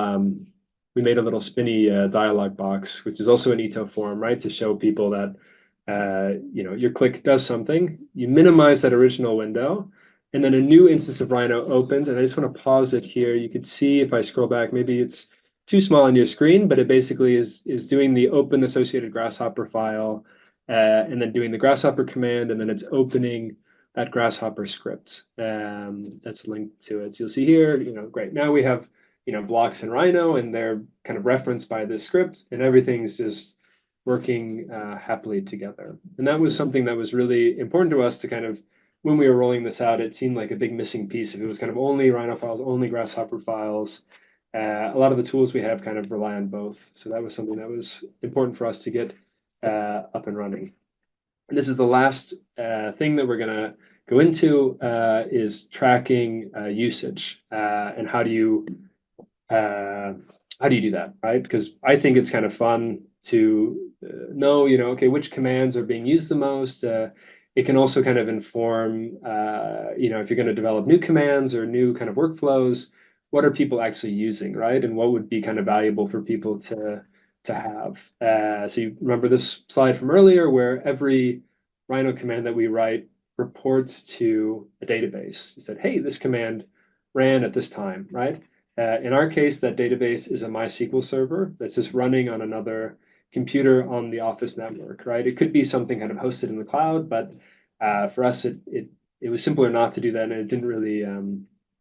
we made a little spinny dialog box, which is also an ito form, right? To show people that, your click does something. You minimize that original window, and then a new instance of Rhino opens. And I just want to pause it here. You could see if I scroll back, maybe it's too small on your screen, but it basically is doing the open associated Grasshopper file, and then doing the Grasshopper command, and then it's opening that Grasshopper script that's linked to it. So you'll see here, great. Now we have, blocks in Rhino, and they're kind of referenced by this script, and everything's just working happily together. And that was something that was really important to us to kind of, when we were rolling this out, it seemed like a big missing piece. If it was kind of only Rhino files, only Grasshopper files, a lot of the tools we have kind of rely on both. So that was something that was important for us to get up and running. And this is the last thing that we're going to go into is tracking usage and how do you do that, right? Because I think it's kind of fun to know, okay, which commands are being used the most. It can also kind of inform, if you're going to develop new commands or new kind of workflows, what are people actually using, right? And what would be kind of valuable for people to have. So you remember this slide from earlier where every Rhino command that we write reports to a database. It said, hey, this command ran at this time, right? In our case, that database is a MySQL server that's just running on another computer on the Office network, right? It could be something kind of hosted in the cloud, but for us, it was simpler not to do that, and it didn't really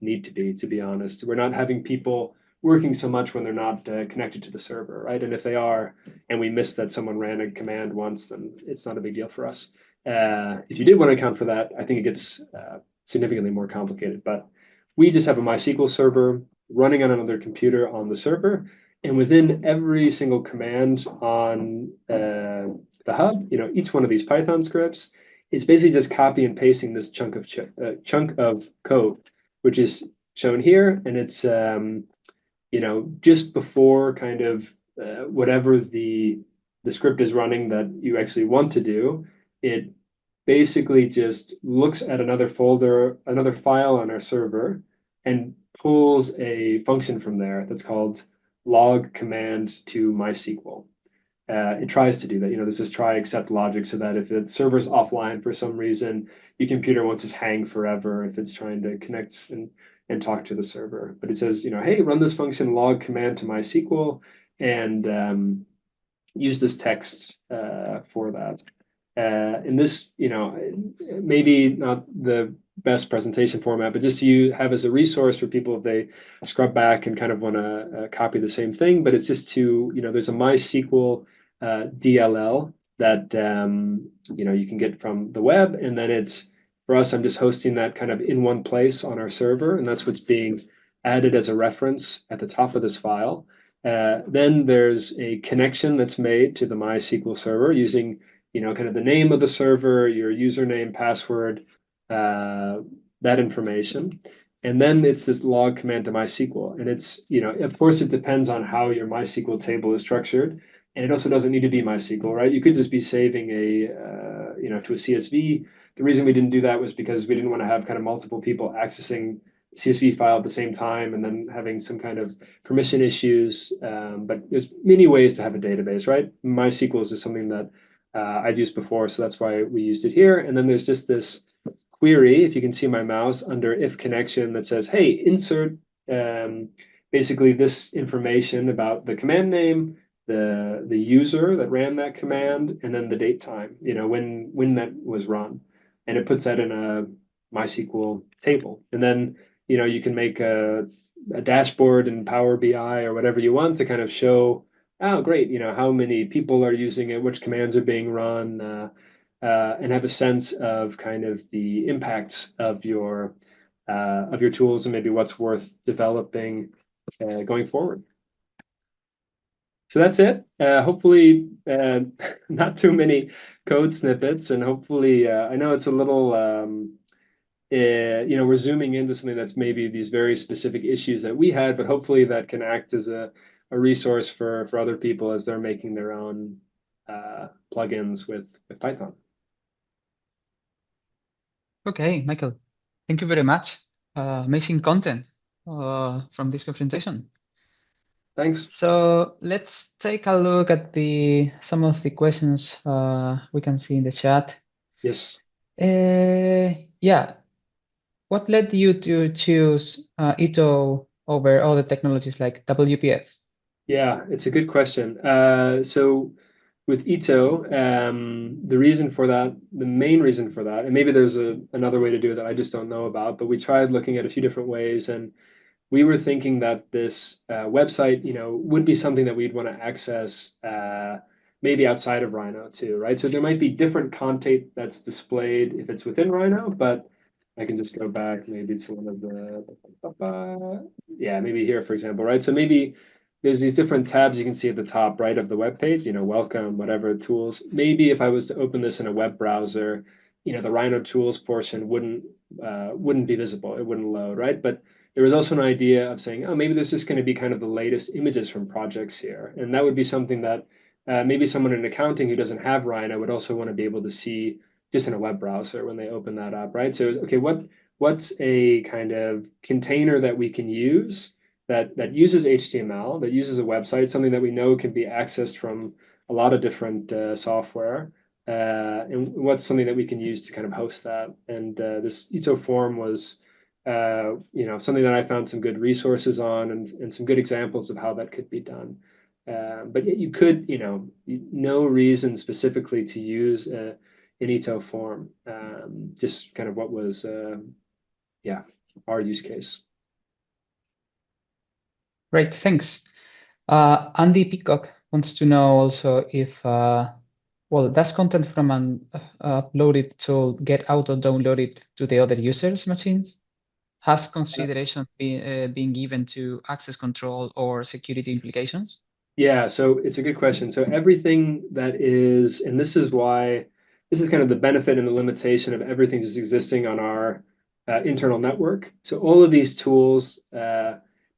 need to be honest. We're not having people working so much when they're not connected to the server, right? And if they are, and we missed that someone ran a command once, then it's not a big deal for us. If you did want to account for that, I think it gets significantly more complicated. But we just have a MySQL server running on another computer on the server, and within every single command on the hub, each one of these Python scripts is basically just copy and pasting this chunk of code, which is shown here, and it's just before kind of whatever the script is running that you actually want to do, it basically just looks at another folder, another file on our server, and pulls a function from there that's called log command to MySQL. It tries to do that. There's this try except logic so that if the server's offline for some reason, your computer won't just hang forever if it's trying to connect and talk to the server. But it says, hey, run this function log command to MySQL and use this text for that. And this, maybe not the best presentation format, but just to have as a resource for people if they scrub back and kind of want to copy the same thing. But it's just to, there's a MySQL DLL that, you can get from the web. And then it's, for us, I'm just hosting that kind of in one place on our server. And that's what's being added as a reference at the top of this file. Then there's a connection that's made to the MySQL server using kind of the name of the server, your username, password, that information. And then it's this log command to MySQL. And it's, of course, it depends on how your MySQL table is structured. And it also doesn't need to be MySQL, right? You could just be saving to a CSV. The reason we didn't do that was because we didn't want to have kind of multiple people accessing CSV file at the same time and then having some kind of permission issues. But there's many ways to have a database, right? MySQL is just something that I've used before, so that's why we used it here. And then there's just this query, if you can see my mouse, under if connection that says, hey, insert basically this information about the command name, the user that ran that command, and then the date time, when that was run. And it puts that in a MySQL table. And then, you can make a dashboard in Power BI or whatever you want to kind of show, oh, great, how many people are using it, which commands are being run, and have a sense of kind of the impacts of your tools and maybe what's worth developing going forward. So that's it. Hopefully, not too many code snippets, and hopefully, I know it's a little, we're zooming into something that's maybe these very specific issues that we had, but hopefully that can act as a resource for other people as they're making their own plugins with Python. Okay, Michael, thank you very much. Amazing content from this presentation. Thanks. So let's take a look at some of the questions we can see in the chat. Yes. Yeah. What led you to choose Ito over other technologies like WPF? Yeah, it's a good question. So with Ito, the main reason for that, and maybe there's another way to do it that I just don't know about, but we tried looking at a few different ways, and we were thinking that this website, would be something that we'd want to access maybe outside of Rhino too, right? So there might be different content that's displayed if it's within Rhino, but I can just go back maybe to one of yeah, maybe here, for example, right? So maybe there's these different tabs you can see at the top right of the web page, welcome, whatever tools. Maybe if I was to open this in a web browser, the Rhino tools portion wouldn't be visible. It wouldn't load, right? But there was also an idea of saying, oh, maybe this is going to be kind of the latest images from projects here. And that would be something that maybe someone in accounting who doesn't have Rhino would also want to be able to see just in a web browser when they open that up, right? So, okay, what's a kind of container that we can use that uses HTML, that uses a website, something that we know can be accessed from a lot of different software, and what's something that we can use to kind of host that. And this Ito form was something that I found some good resources on and some good examples of how that could be done. But you could, no reason specifically to use an Ito form, just kind of what was, yeah, our use case. Great, thanks. Andy Peacock wants to know also if, well, does content from an uploaded tool get auto-downloaded to the other users' machines? Has consideration been given to access control or security implications? Yeah, so it's a good question. So everything that is, and this is why, this is kind of the benefit and the limitation of everything just existing on our internal network. So all of these tools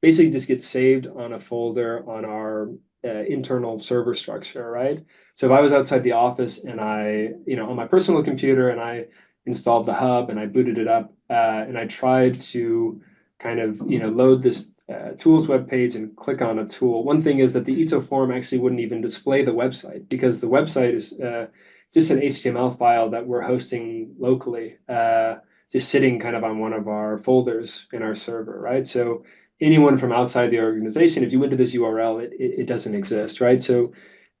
basically just get saved on a folder on our internal server structure, right? So if I was outside the office and on my personal computer and I installed the hub and I booted it up and I tried to kind of, load this tools web page and click on a tool. One thing is that the Ito form actually wouldn't even display the website because the website is just an HTML file that we're hosting locally, just sitting kind of on one of our folders in our server, right? So anyone from outside the organization, if you went to this URL, it doesn't exist, right? So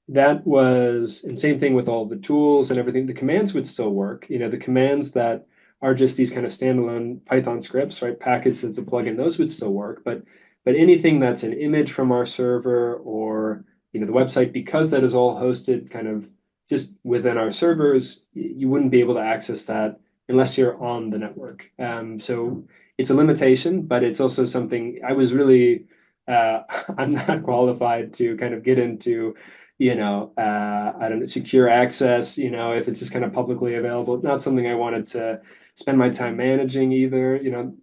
that was, and same thing with all the tools and everything, the commands would still work. The commands that are just these kind of standalone Python scripts, right? Package that's a plugin, those would still work. But anything that's an image from our server or the website, because that is all hosted kind of just within our servers, you wouldn't be able to access that unless you're on the network. So it's a limitation, but it's also something I was really I'm not qualified to kind of get into I don't know, secure access, if it's just kind of publicly available. Not something I wanted to spend my time managing either,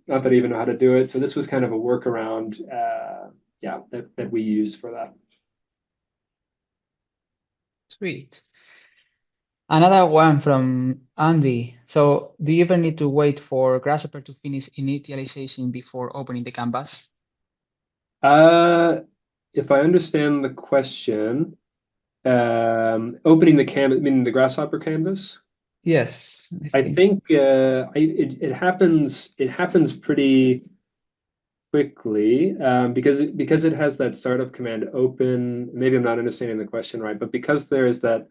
not that I even know how to do it. So this was kind of a workaround, yeah, that we used for that. Sweet. Another one from Andy. So do you ever need to wait for Grasshopper to finish initialization before opening the canvas? If I understand the question, opening the canvas, meaning the Grasshopper canvas. Yes, I I think so. think it happens pretty quickly because it has that startup command open. Maybe I'm not understanding the question right, but because there is that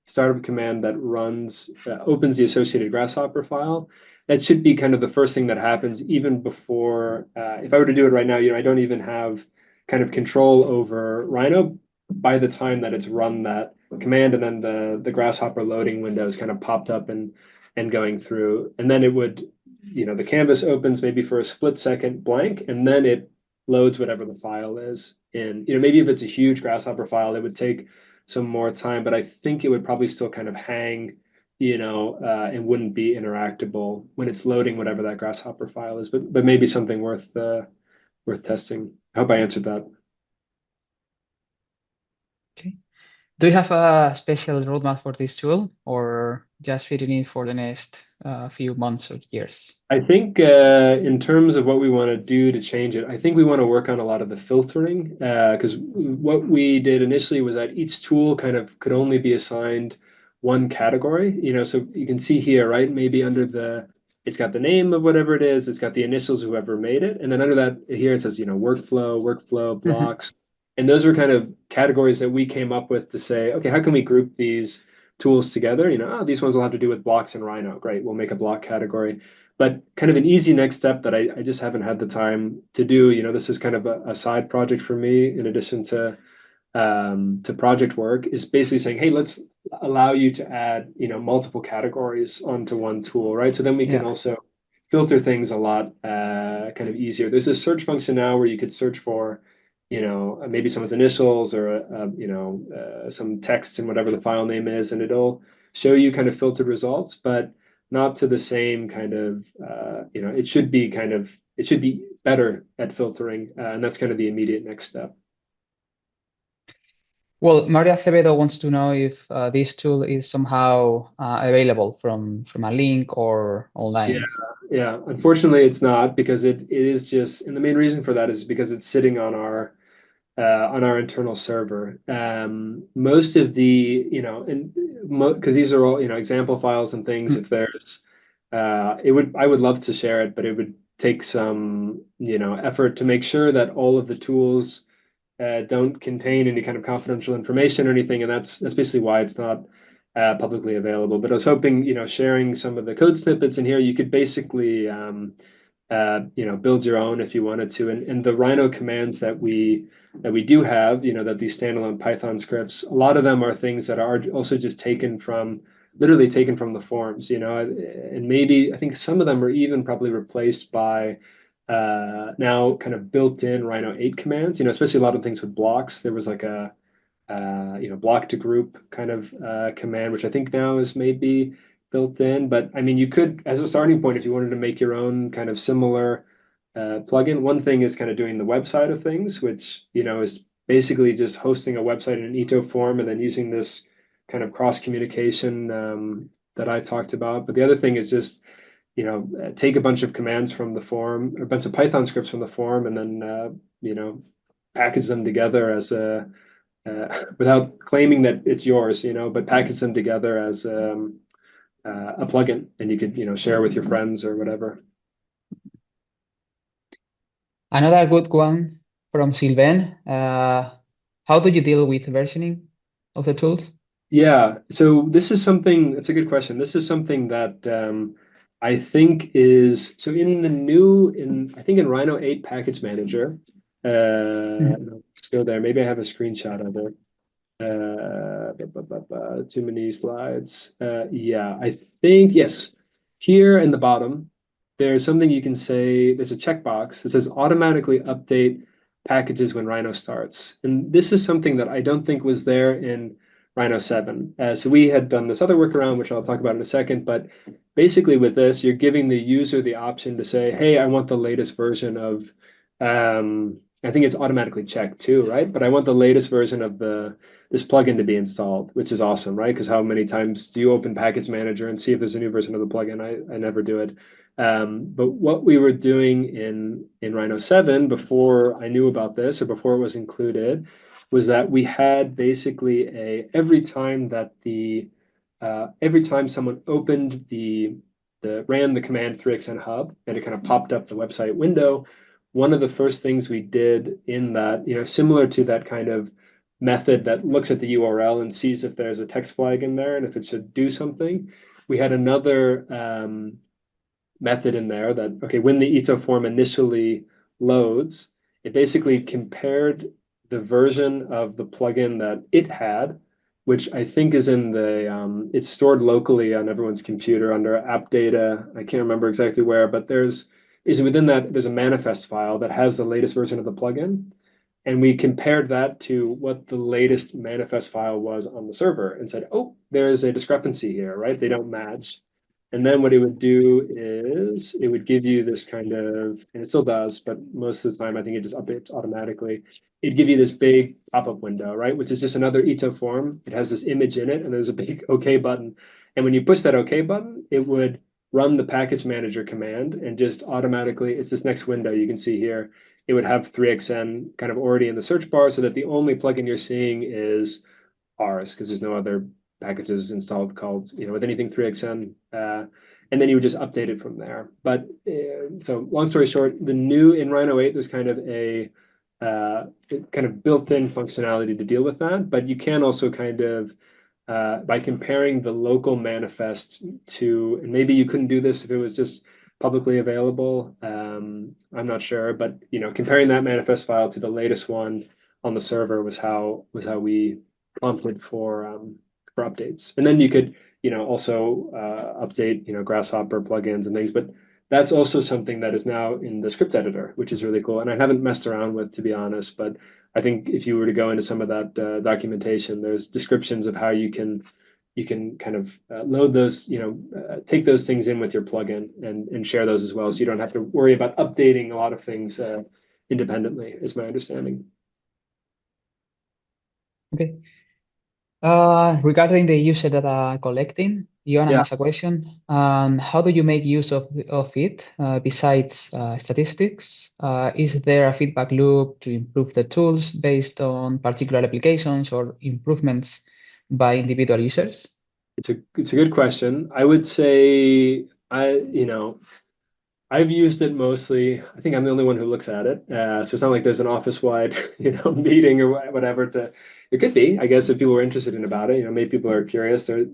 startup command that runs opens the associated Grasshopper file, that should be kind of the first thing that happens even before. If I were to do it right now, I don't even have kind of control over Rhino by the time that it's run that command, and then the Grasshopper loading window is kind of popped up and going through, and then it would, the canvas opens maybe for a split second blank, and then it loads whatever the file is in. Maybe if it's a huge Grasshopper file, it would take some more time, but I think it would probably still kind of hang, and wouldn't be interactable when it's loading whatever that Grasshopper file is. But maybe something worth testing. I hope I answered that. Okay. Do you have a special roadmap for this tool or just fitting in for the next few months or years? I think in terms of what we want to do to change it, I think we want to work on a lot of the filtering because what we did initially was that each tool kind of could only be assigned one category. So you can see here, right? Maybe under the It's got the name of whatever it is. It's got the initials of whoever made it. And then under that here, it says, workflow, Mhm. blocks. And those were kind of categories that we came up with to say, okay, how can we group these tools together? These ones will have to do with blocks in Rhino. Great, we'll make a block category. But kind of an easy next step that I just haven't had the time to do. This is kind of a side project for me in addition to project work, is basically saying, hey, let's allow you to add, multiple categories onto one tool, right? So then we can Yeah. also filter things a lot kind of easier. There's this search function now where you could search for, maybe someone's initials or, some text in whatever the file name is, and it'll show you kind of filtered results, but not to the same kind of, it should be better at filtering, and that's kind of the immediate next step. Well, Mario Acevedo wants to know if this tool is somehow available from a link or Yeah, online. yeah. Unfortunately, it's not, because it is just, and the main reason for that is because it's sitting on our internal server. Most of the, and because these are all, example files and things. Mm. If there's, I would love to share it, but it would take some, effort to make sure that all of the tools don't contain any kind of confidential information or anything, and that's basically why it's not publicly available. But I was hoping, sharing some of the code snippets in here, you could basically, build your own if you wanted to. And the Rhino commands that we do have, that these standalone Python scripts, a lot of them are things that are also just literally taken from the forms, and maybe I think some of them are even probably replaced by now kind of built-in Rhino 8 commands, especially a lot of things with blocks. There was like a block to group kind of command, which I think now is maybe built in. But I mean, you could, as a starting point, if you wanted to make your own kind of similar plugin, one thing is kind of doing the website of things, which, is basically just hosting a website in an ito form and then using this kind of cross communication that I talked about. But the other thing is just, take a bunch of commands from the form, or a bunch of Python scripts from the form, and then, package them together as a without claiming that it's yours, but package them together as a plugin, and you could, share with your friends or whatever. Another good one from Sylvain. How do you deal with versioning of the tools? Yeah, so this is something, it's a good question. This is something that I think is, so I think in Rhino 8 Package Manager, Mhm. no, let's go there. Maybe I have a screenshot of it. Too many slides. Yeah, I think, yes. Here in the bottom, there's something you can say, there's a checkbox that says automatically update packages when Rhino starts. And this is something that I don't think was there in Rhino 7. So we had done this other workaround, which I'll talk about in a second, but basically with this, you're giving the user the option to say, hey, I want the latest version of, I think it's automatically checked too, right? But I want the latest version of this plugin to be installed, which is awesome, right? Because how many times do you open Package Manager and see if there's a new version of the plugin? I never do it. But what we were doing in Rhino 7 before I knew about this, or before it was included, was that we had basically every time someone opened ran the command 3xn hub and it kind of popped up the website window, one of the first things we did in that, similar to that kind of method that looks at the URL and sees if there's a text flag in there and if it should do something, we had another method in there that, okay, when the ito form initially loads, it basically compared the version of the plugin that it had, which I think is it's stored locally on everyone's computer under app data. I can't remember exactly where, but within that, there's a manifest file that has the latest version of the plugin. And we compared that to what the latest manifest file was on the server and said, oh, there is a discrepancy here, right? They don't match. And then what it would do is it would give you this kind of, and it still does, but most of the time I think it just updates automatically. It'd give you this big pop-up window, right? Which is just another ito form. It has this image in it, and there's a big OK button. And when you push that OK button, it would run the package manager command and just automatically, it's this next window you can see here. It would have 3xn kind of already in the search bar so that the only plugin you're seeing is ours, because there's no other packages installed called, with anything 3xn. and then you would just update it from there. But so long story short, the new in Rhino 8, there's kind of a built-in functionality to deal with that, but you can also kind of by comparing the local manifest to, and maybe you couldn't do this if it was just publicly available. I'm not sure, but comparing that manifest file to the latest one on the server was how we prompted for updates. And then you could also update Grasshopper plugins and things, but that's also something that is now in the script editor, which is really cool. And I haven't messed around with, to be honest, but I think if you were to go into some of that documentation, there's descriptions of how you can kind of load those, take those things in with your plugin and share those as well, so you don't have to worry about updating a lot of things independently, is my understanding. Okay. Regarding the user data collecting, Iona has a question. How do you make use of it besides statistics? Is there a feedback loop to improve the tools based on particular applications or improvements by individual users? It's a good question. I would say I've used it mostly. I think I'm the only one who looks at it. So it's not like there's an office-wide, meeting or whatever to. It could be, I guess, if people are interested in about it. Maybe people are curious. A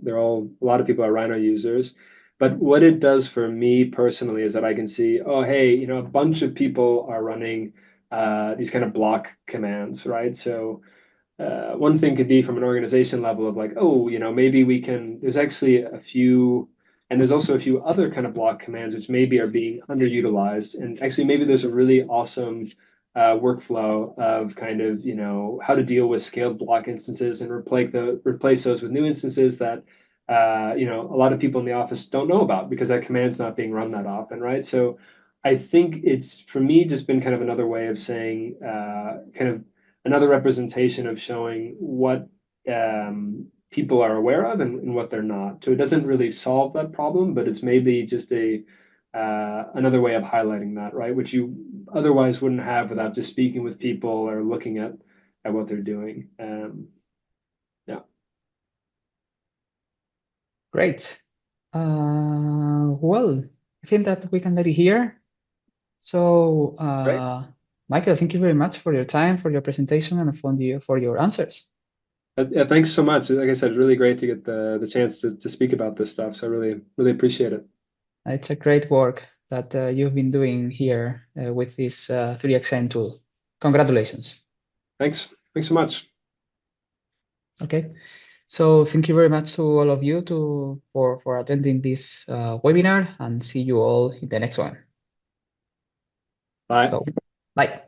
lot of people are Rhino users. But what it does for me personally is that I can see, oh, hey, a bunch of people are running these kind of block commands, right? So one thing could be from an organization level of like, oh, maybe we can. There's actually a few. And there's also a few other kind of block commands which maybe are being underutilized. And actually, maybe there's a really awesome workflow of kind of, how to deal with scaled block instances and replace those with new instances that, a lot of people in the office don't know about because that command's not being run that often, right? So I think it's, for me, just been kind of another way of saying, kind of another representation of showing what people are aware of and what they're not. So it doesn't really solve that problem, but it's maybe just another way of highlighting that, right? Which you otherwise wouldn't have without just speaking with people or looking at what they're doing. Yeah. Great. Well, I think that we can let it here. So, Great. Michael, thank you very much for your time, for your presentation, and for your answers. Yeah, thanks so much. Like I said, really great to get the chance to speak about this stuff. So I really appreciate it. It's a great work that you've been doing here with this 3XN tool. Congratulations. Thanks so much. Okay. So thank you very much to all of you for attending this webinar, and see you all in the next one. Bye. So, bye.